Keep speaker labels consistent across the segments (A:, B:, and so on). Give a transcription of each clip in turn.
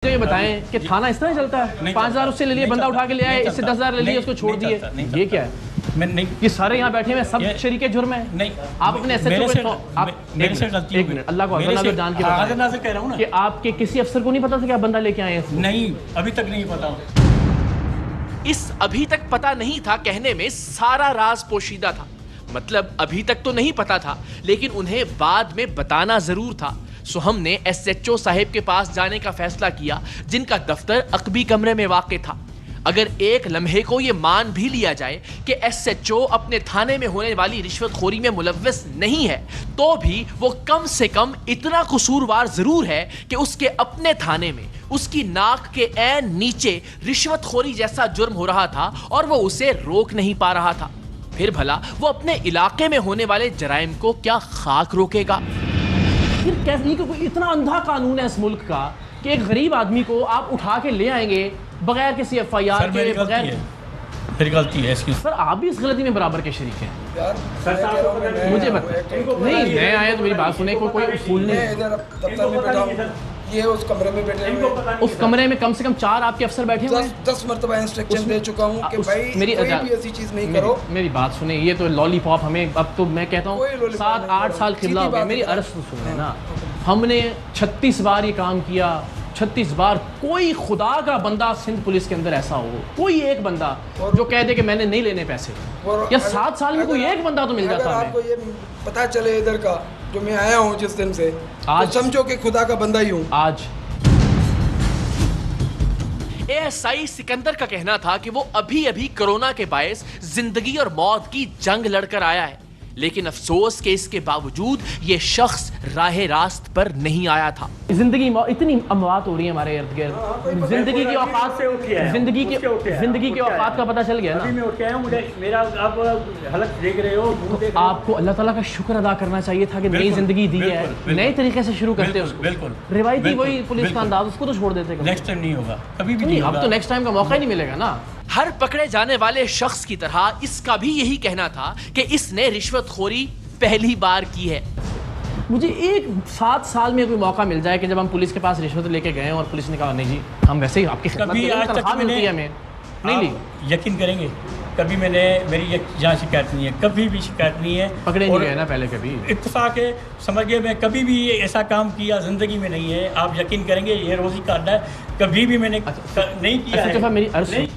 A: ये बताएं कि थाना इस तरह चलता है? 5,000 उससे ले लिए, बंदा उठा के ले आए, इससे 10,000 ले लिए, उसको छोड़ दिए। ये क्या है?
B: मैं नहीं,
A: ये सारे यहाँ बैठे हुए सब शरीके जुर्म है।
B: नहीं,
A: आप अपने एसएचओ को
B: मेरे से गलती
A: एक मिनट अल्लाह को नाज़र जान के
B: बताएं कह रहा हूं ना
A: कि आपके किसी अफसर को नहीं पता था कि आप बंदा लेके आए हैं?
B: नहीं, अभी तक नहीं पता।
C: इस अभी तक पता नहीं था कहने में सारा राज पोशीदा था। मतलब अभी तक तो नहीं पता था, लेकिन उन्हें बाद में बताना जरूर था। सो हमने एसएचओ साहिब के पास जाने का फैसला किया, जिनका दफ्तर अकबी कमरे में वाक़ था। अगर एक लम्हे को यह मान भी लिया जाए कि एसएचओ अपने थाने में होने वाली रिश्वतखोरी में मुलव्वस नहीं है, तो भी वो कम से कम इतना कसूरवार जरूर है कि उसके अपने थाने में उसकी नाक के ऐन नीचे रिश्वतखोरी जैसा जुर्म हो रहा था और वो उसे रोक नहीं पा रहा था। फिर भला वो अपने इलाके में होने वाले जराइम को क्या खाक रोकेगा?
A: फिर कैसे कोई इतना अंधा कानून है इस मुल्क का कि एक गरीब आदमी को आप उठा के ले आएंगे बगैर किसी एफआईआर के, बगैर।
B: मेरी गलती है इसकी।
A: सर आप भी इस गलती में बराबर के शरीक हैं।
D: यार
A: मुझे नहीं, मैं आया तो मेरी बात सुने, कोई उसूल नहीं।
D: इधर दफ्तर में बैठा हूं, ये उस कमरे में बैठे हैं।
A: उस कमरे में कम से कम 4 आपके अफसर बैठे हुए हैं।
D: 10 मरतबा इंस्ट्रक्शन दे चुका हूं कि भाई
A: मेरी
D: कोई भी ऐसी चीज नहीं करो।
A: मेरी बात सुने, ये तो लॉलीपॉप हमें, अब तो मैं कहता हूँ 7-8 साल खिला हो गया। मेरी अर्ज तो सुने ना, हमने 36 बार ये काम किया, 36 बार। कोई खुदा का बंदा सिंध पुलिस के अंदर ऐसा हो, कोई एक बंदा जो कह दे कि मैंने नहीं लेने पैसे, या 7 साल में कोई एक बंदा तो मिल जाता है।
D: आपको ये पता चले इधर का जो मैं आया हूँ जिस दिन से, आज तो समझो कि खुदा का बंदा ही हूँ।
A: आज
C: एएसआई सिकंदर का कहना था कि वो अभी अभी कोरोना के बायस जिंदगी और मौत की जंग लड़कर आया है, लेकिन अफसोस कि इसके बावजूद ये शख्स राहे रास्त पर नहीं आया था।
A: जिंदगी इतनी अमवात हो रही है हमारे इर्द गिर्द, जिंदगी की औकात से उठी है, जिंदगी की औकात का पता चल गया ना।
E: मैं उठ के आया हूं, मुझे मेरा आप हालत देख रहे हो,
A: तो आपको अल्लाह ताला का शुक्र अदा करना चाहिए था कि नई जिंदगी दी है, नए तरीके से शुरू करते उसको।
B: बिल्कुल
A: रिवायती वही पुलिस का अंदाज, उसको तो छोड़ देते।
B: नेक्स्ट टाइम नहीं होगा, कभी भी नहीं।
A: अब तो नेक्स्ट टाइम का मौका ही नहीं मिलेगा ना।
C: हर पकड़े जाने वाले शख्स की तरह इसका भी यही कहना था कि इसने रिश्वतखोरी पहली बार की है।
A: मुझे 7 साल में कोई मौका मिल जाए कि जब हम पुलिस के पास रिश्वत लेके गए और पुलिस ने कहा नहीं जी हम वैसे ही आपकी खिदमत
B: कभी आज तक
A: मिलती है हमें, नहीं ली।
B: यकीन करेंगे कभी मैंने, मेरी यहाँ शिकायत नहीं है, कभी भी शिकायत नहीं है।
A: पकड़े नहीं गए ना पहले कभी।
B: इत्तेफाक है, समझिए मैं कभी भी ऐसा काम किया जिंदगी में नहीं है। आप यकीन करेंगे, ये रोजी का अड्डा है, कभी भी मैंने नहीं किया है।
A: मेरी अर्ज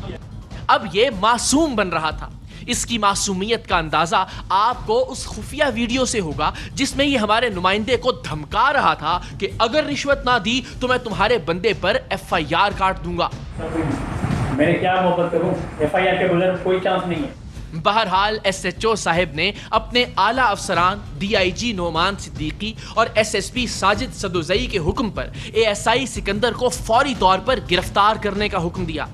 C: अब ये मासूम बन रहा था। इसकी मासूमियत का अंदाजा आपको उस खुफिया वीडियो से होगा जिसमें ये हमारे नुमाइंदे को धमका रहा था कि अगर रिश्वत ना दी तो मैं तुम्हारे बंदे पर एफआईआर काट दूंगा।
E: मैंने क्या मोहब्बत करूं, एफआईआर के बगैर कोई चांस नहीं है।
C: बहरहाल एसएचओ साहिब ने अपने आला अफसरान डीआईजी नोमान सिद्दीकी और एसएसपी साजिद सदोजई के हुक्म पर एएसआई सिकंदर को फौरी तौर पर गिरफ्तार करने का हुक्म दिया।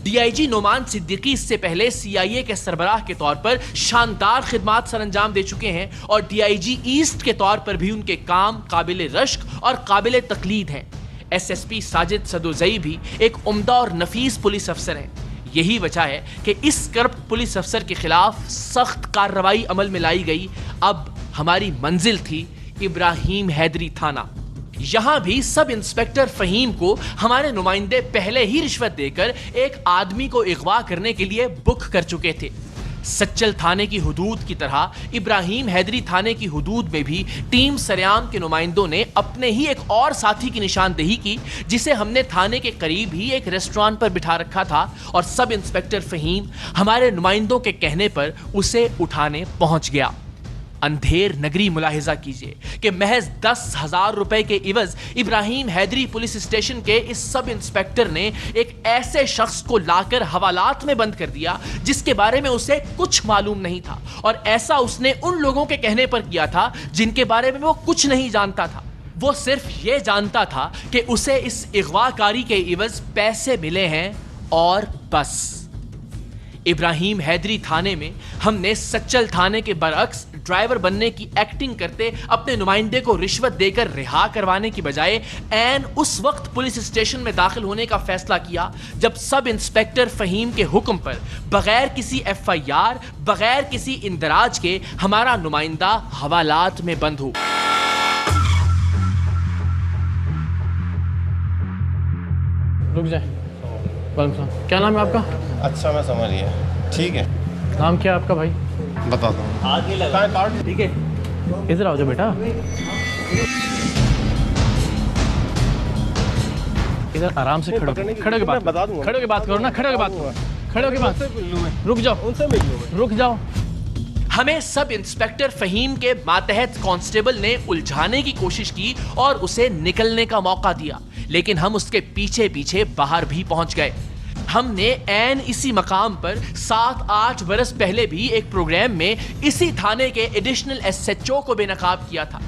C: डीआईजी नोमान सिद्दीकी इससे पहले सीआईए के सरबराह के तौर पर शानदार खिदमात सरअंजाम दे चुके हैं और डीआईजी ईस्ट के तौर पर भी उनके काम काबिल रश्क और काबिल तकलीद हैं। एसएसपी साजिद सदोजई भी एक उम्दा और नफीस पुलिस अफसर हैं। यही वजह है कि इस करप्ट पुलिस अफसर के खिलाफ सख्त कार्रवाई अमल में लाई गई। अब हमारी मंजिल थी इब्राहिम हैदरी थाना। यहां भी सब इंस्पेक्टर फहीम को हमारे नुमाइंदे पहले ही रिश्वत देकर एक आदमी को अगवा करने के लिए बुक कर चुके थे। सच्चल थाने की हुदूद की तरह इब्राहिम हैदरी थाने की हुदूद में भी टीम सरेआम के नुमाइंदों ने अपने ही एक और साथी की निशानदेही की, जिसे हमने थाने के करीब ही एक रेस्टोरेंट पर बिठा रखा था और सब इंस्पेक्टर फहीम हमारे नुमाइंदों के कहने पर उसे उठाने पहुंच गया। अंधेर नगरी मुलाहिजा कीजिए कि महज 10,000 रुपए के इवज इब्राहिम हैदरी पुलिस स्टेशन के इस सब इंस्पेक्टर ने एक ऐसे शख्स को लाकर हवालात में बंद कर दिया जिसके बारे में उसे कुछ मालूम नहीं था, और ऐसा उसने उन लोगों के कहने पर किया था जिनके बारे में वो कुछ नहीं जानता था। वो सिर्फ ये जानता था कि उसे इस अगवाकारी के इवज पैसे मिले हैं और बस। इब्राहिम हैदरी थाने में हमने सच्चल थाने के बरअक्स ड्राइवर बनने की एक्टिंग करते अपने नुमाइंदे को रिश्वत देकर रिहा करवाने की बजाय ऐन उस वक्त पुलिस स्टेशन में दाखिल होने का फैसला किया जब सब इंस्पेक्टर फहीम के हुक्म पर बगैर किसी एफआईआर, बगैर किसी इंदराज के हमारा नुमाइंदा हवालात में बंद हो।
A: रुक जाए। वालेकुम सलाम। क्या नाम है आपका?
F: अच्छा मैं समझ गया, ठीक है।
A: नाम क्या है आपका भाई?
F: बताता हूँ।
B: आगे लगा
F: कार्ड
B: ठीक है।
A: इधर आओ जो बेटा, इधर आराम से खड़ो, खड़े के बात,
F: बता दूंगा।
A: खड़े के बात करो ना, खड़े के बात करो, खड़े के बात। रुक जाओ,
F: उनसे मिल लूँ मैं।
A: रुक जाओ।
C: हमें सब इंस्पेक्टर फहीम के मातहत कांस्टेबल ने उलझाने की कोशिश की और उसे निकलने का मौका दिया, लेकिन हम उसके पीछे पीछे बाहर भी पहुंच गए। हमने ऐन इसी मकाम पर 7-8 बरस पहले भी एक प्रोग्राम में इसी थाने के एडिशनल एसएचओ को बेनकाब किया था।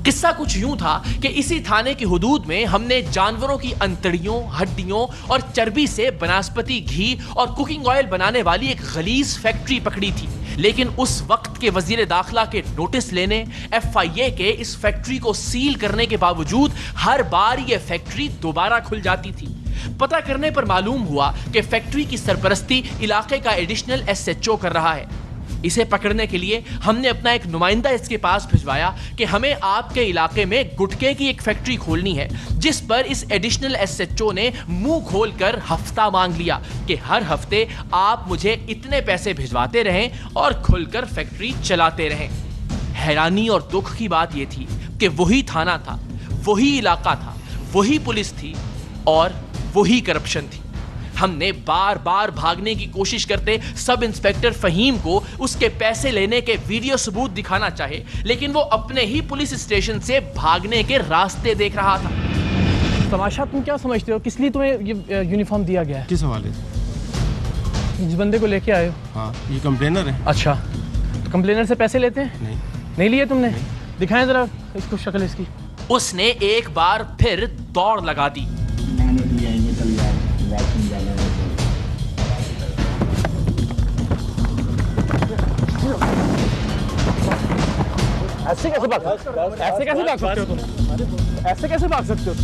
C: किस्सा कुछ यूं था कि इसी थाने की हुदूद में हमने जानवरों की अंतड़ियों, हड्डियों और चर्बी से बनास्पति घी और कुकिंग ऑयल बनाने वाली एक गलीज फैक्ट्री पकड़ी थी। लेकिन उस वक्त के वजीर दाखिला के नोटिस लेने, FIA के इस फैक्ट्री को सील करने के बावजूद हर बार ये फैक्ट्री दोबारा खुल जाती थी। पता करने पर मालूम हुआ कि फैक्ट्री की सरपरस्ती इलाके का एडिशनल SHO कर रहा है। इसे पकड़ने के लिए हमने अपना एक नुमाइंदा इसके पास भिजवाया कि हमें आपके इलाके में गुटके की एक फैक्ट्री खोलनी है, जिस पर इस एडिशनल SHO ने मुंह खोलकर हफ्ता मांग लिया कि हर हफ्ते आप मुझे इतने पैसे भिजवाते रहें और खुलकर फैक्ट्री चलाते रहें। हैरानी और दुख की बात यह थी कि वही थाना था, वही इलाका था, वही पुलिस थी और वही करप्शन थी। हमने बार बार भागने की कोशिश करते सब इंस्पेक्टर फहीम को उसके पैसे लेने के वीडियो सबूत दिखाना चाहे, लेकिन वो अपने ही पुलिस स्टेशन से भागने के रास्ते देख रहा था।
A: तमाशा तुम क्या समझते हो? किस लिए तुम्हें ये यूनिफॉर्म दिया गया है?
F: किस हवाले से?
A: जिस बंदे को लेके आए हो।
F: हाँ, ये कंप्लेनर है।
A: अच्छा, तो कंप्लेनर से पैसे लेते हैं? नहीं लिए तुमने? दिखाएं जरा इसको शक्ल इसकी।
C: उसने एक बार फिर दौड़ लगा दी।
A: ऐसे कैसे भाग सकते हो? ऐसे कैसे भाग सकते हो तुम? ऐसे कैसे भाग सकते हो?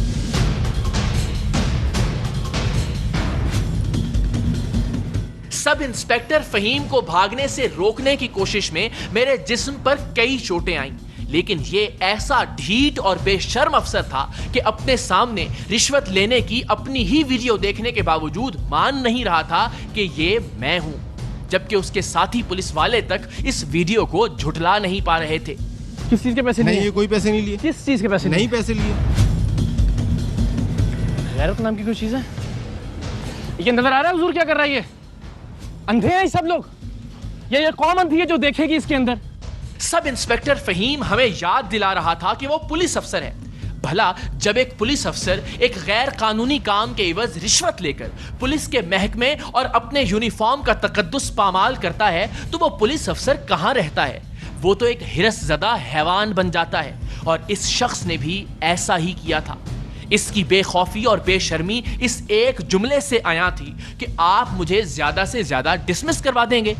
C: सब इंस्पेक्टर फहीम को भागने से रोकने की कोशिश में मेरे जिस्म पर कई चोटें आईं, लेकिन ये ऐसा ढीठ और बेशर्म अफसर था कि अपने सामने रिश्वत लेने की अपनी ही वीडियो देखने के बावजूद मान नहीं रहा था कि ये मैं हूं, जबकि उसके साथी पुलिस वाले तक इस वीडियो को झुठला नहीं पा रहे थे।
A: किस चीज के पैसे लिए?
F: नहीं, ये कोई पैसे नहीं लिए।
A: किस चीज के पैसे
F: नहीं पैसे लिए।
A: गैरत नाम की कोई चीज है? ये नजर आ रहा है हुजूर क्या कर रहा है? ये अंधे हैं सब लोग? ये कौन अंधी है जो देखेगी इसके अंदर?
C: सब इंस्पेक्टर फहीम हमें याद दिला रहा था कि वो पुलिस अफसर है। भला जब एक पुलिस अफसर एक गैर कानूनी काम के एवज रिश्वत लेकर पुलिस के महकमे और अपने यूनिफॉर्म का तकद्दुस पामाल करता है, तो वो पुलिस अफसर कहां रहता है? वो तो एक हिरसज़दा हैवान बन जाता है, और इस शख्स ने भी ऐसा ही किया था। इसकी बेखौफी और बेशर्मी इस एक जुमले से आया थी कि आप मुझे ज्यादा से ज्यादा डिसमिस करवा देंगे।